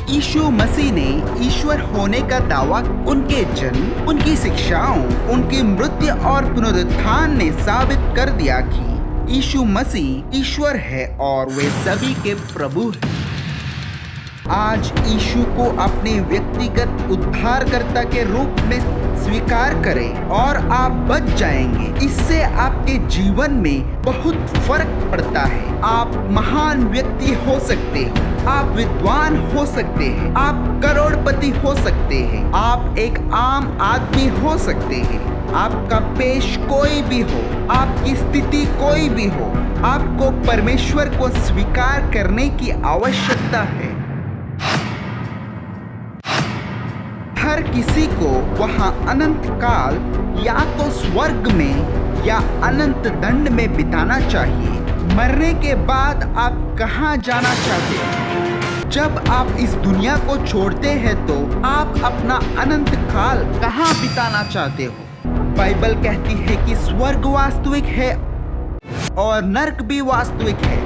यीशु मसीह ने ईश्वर होने का दावा उनके जन्म, उनकी शिक्षाओं, उनकी मृत्यु और पुनरुत्थान ने साबित कर दिया कि यीशु मसीह ईश्वर है और वे सभी के प्रभु हैं। आज यीशु को अपने व्यक्तिगत उद्धारकर्ता के रूप में स्वीकार करें और आप बच जाएंगे। इससे आपके जीवन में बहुत फर्क पड़ता है। आप महान व्यक्ति हो सकते हो, आप विद्वान हो सकते हैं, आप करोड़पति हो सकते हैं, आप एक आम आदमी हो सकते हैं। आपका पेश कोई भी हो, आपकी स्थिति कोई भी हो, आपको परमेश्वर को स्वीकार करने की आवश्यकता है। हर किसी को वहाँ अनंत काल या तो स्वर्ग में या अनंत दंड में बिताना चाहिए। मरने के बाद आप कहाँ जाना चाहते हैं? जब आप इस दुनिया को छोड़ते हैं तो आप अपना अनंत काल कहाँ बिताना चाहते हो? बाइबल कहती है कि स्वर्ग वास्तविक है और नर्क भी वास्तविक है।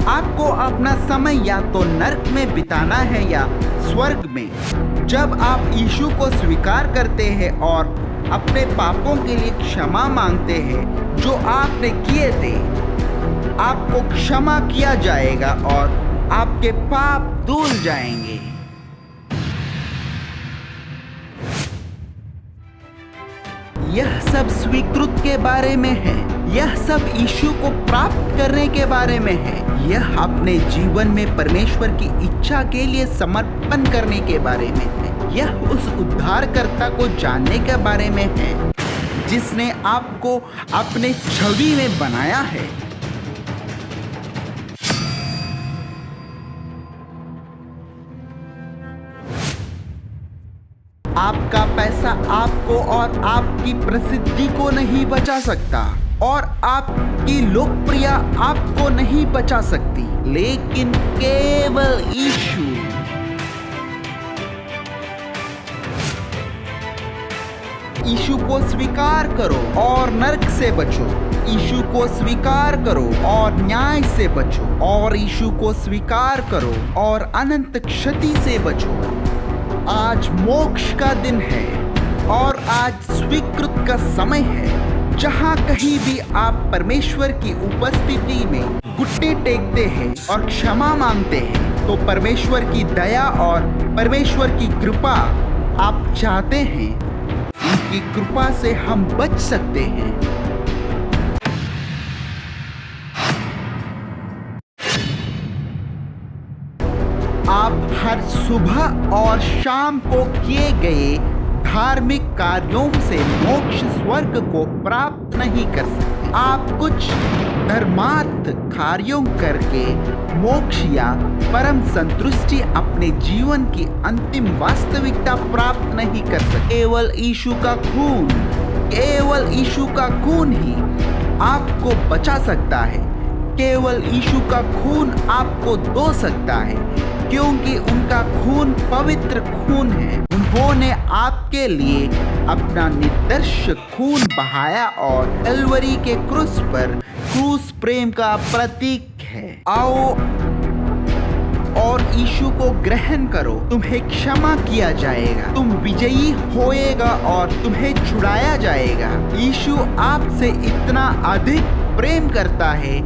आपको अपना समय या तो नर्क में बिताना है या स्वर्ग में। जब आप यीशु को स्वीकार करते हैं और अपने पापों के लिए क्षमा मांगते हैं जो आपने किए थे, आपको क्षमा किया जाएगा और आपके पाप धुल जाएंगे। यह सब स्वीकृत के बारे में है। यह सब यीशु को प्राप्त करने के बारे में है। यह अपने जीवन में परमेश्वर की इच्छा के लिए समर्पण करने के बारे में है। यह उस उद्धारकर्ता को जानने के बारे में है जिसने आपको अपने छवि में बनाया है। आपका पैसा आपको और आपकी प्रसिद्धि को नहीं बचा सकता और आपकी लोकप्रियता आपको नहीं बचा सकती, लेकिन केवल यीशु। यीशु को स्वीकार करो और नरक से बचो। यीशु को स्वीकार करो और न्याय से बचो, और यीशु को स्वीकार करो और अनंत क्षति से बचो। आज मोक्ष का दिन है और आज स्वीकृत का समय है। जहाँ कहीं भी आप परमेश्वर की उपस्थिति में घुटने टेकते हैं और क्षमा मांगते हैं तो परमेश्वर की दया और परमेश्वर की कृपा आप चाहते हैं। उनकी कृपा से हम बच सकते हैं। आप हर सुबह और शाम को किए गए धार्मिक कार्यों से मोक्ष स्वर्ग को प्राप्त नहीं कर सकते। आप कुछ धर्मार्थ कार्यों करके मोक्ष या परम संतुष्टि अपने जीवन की अंतिम वास्तविकता प्राप्त नहीं कर सकते। केवल यीशु का खून, केवल यीशु का खून ही आपको बचा सकता है। केवल यीशु का खून आपको धो सकता है, क्योंकि उनका खून पवित्र खून है। उन्होंने आपके लिए अपना निर्दोष खून बहाया और कलवरी के क्रूस पर क्रूस प्रेम का प्रतीक है। आओ और यीशु को ग्रहण करो। तुम्हें क्षमा किया जाएगा, तुम विजयी होएगा और तुम्हें छुड़ाया जाएगा। यीशु आपसे इतना अधिक प्रेम करता है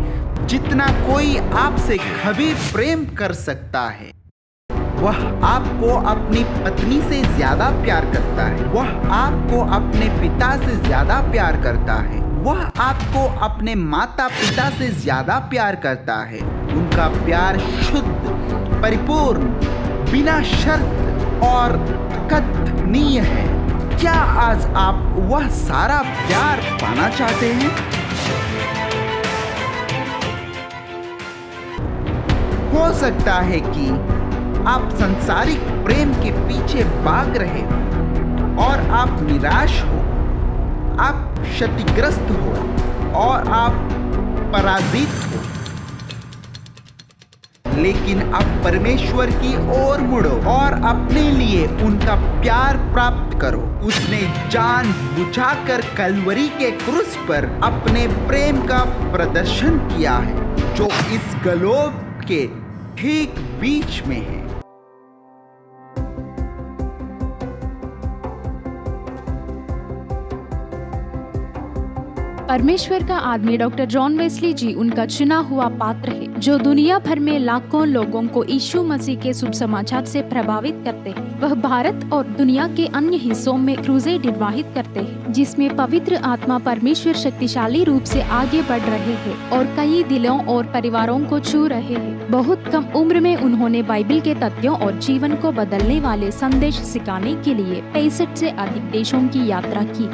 जितना कोई आपसे कभी प्रेम कर सकता है। वह आपको अपनी पत्नी से ज्यादा प्यार करता है। वह आपको अपने पिता से ज्यादा प्यार करता है। वह आपको अपने माता पिता से ज्यादा प्यार करता है। उनका प्यार शुद्ध, परिपूर्ण, बिना शर्त और अकथनीय है। क्या आज आप वह सारा प्यार पाना चाहते हैं? हो सकता है कि आप सांसारिक प्रेम के पीछे भाग रहे हो और आप निराश हो, आप क्षतिग्रस्त हो और आप पराजित हो। लेकिन अब परमेश्वर की ओर मुड़ो और अपने लिए उनका प्यार प्राप्त करो। उसने जान बुझाकर कलवरी के क्रूस पर अपने प्रेम का प्रदर्शन किया है, जो इस गलोब के ठीक बीच में है। परमेश्वर का आदमी डॉक्टर जॉन वेस्ली जी उनका चुना हुआ पात्र है, जो दुनिया भर में लाखों लोगों को यीशु मसीह के शुभ समाचार से प्रभावित करते हैं। वह भारत और दुनिया के अन्य हिस्सों में क्रूसेड निर्वाहित करते हैं, जिसमें पवित्र आत्मा परमेश्वर शक्तिशाली रूप से आगे बढ़ रहे हैं और कई दिलों और परिवारों को छू रहे हैं। बहुत कम उम्र में उन्होंने बाइबल के तथ्यों और जीवन को बदलने वाले संदेश सिखाने के लिए 65 से अधिक देशों की यात्रा की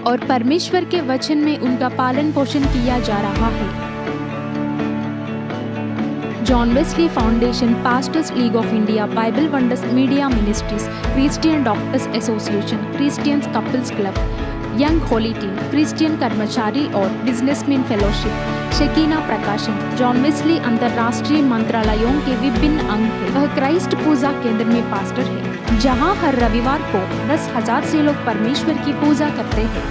और परमेश्वर के वचन में उनका पालन पोषण किया जा रहा है। John Wesley foundation, pastors league of India, Bible wonders media ministries, Christian doctors association, Christian couples club, young Holi team, Christian कर्मचारी और बिजनेसमैन फेलोशिप, शकीना प्रकाशन। जॉन वेस्ली अंतर्राष्ट्रीय मंत्रालयों के विभिन्न अंग है। वह क्राइस्ट पूजा केंद्र में पास्टर है, जहां हर रविवार को 10,000 से लोग परमेश्वर की पूजा करते हैं।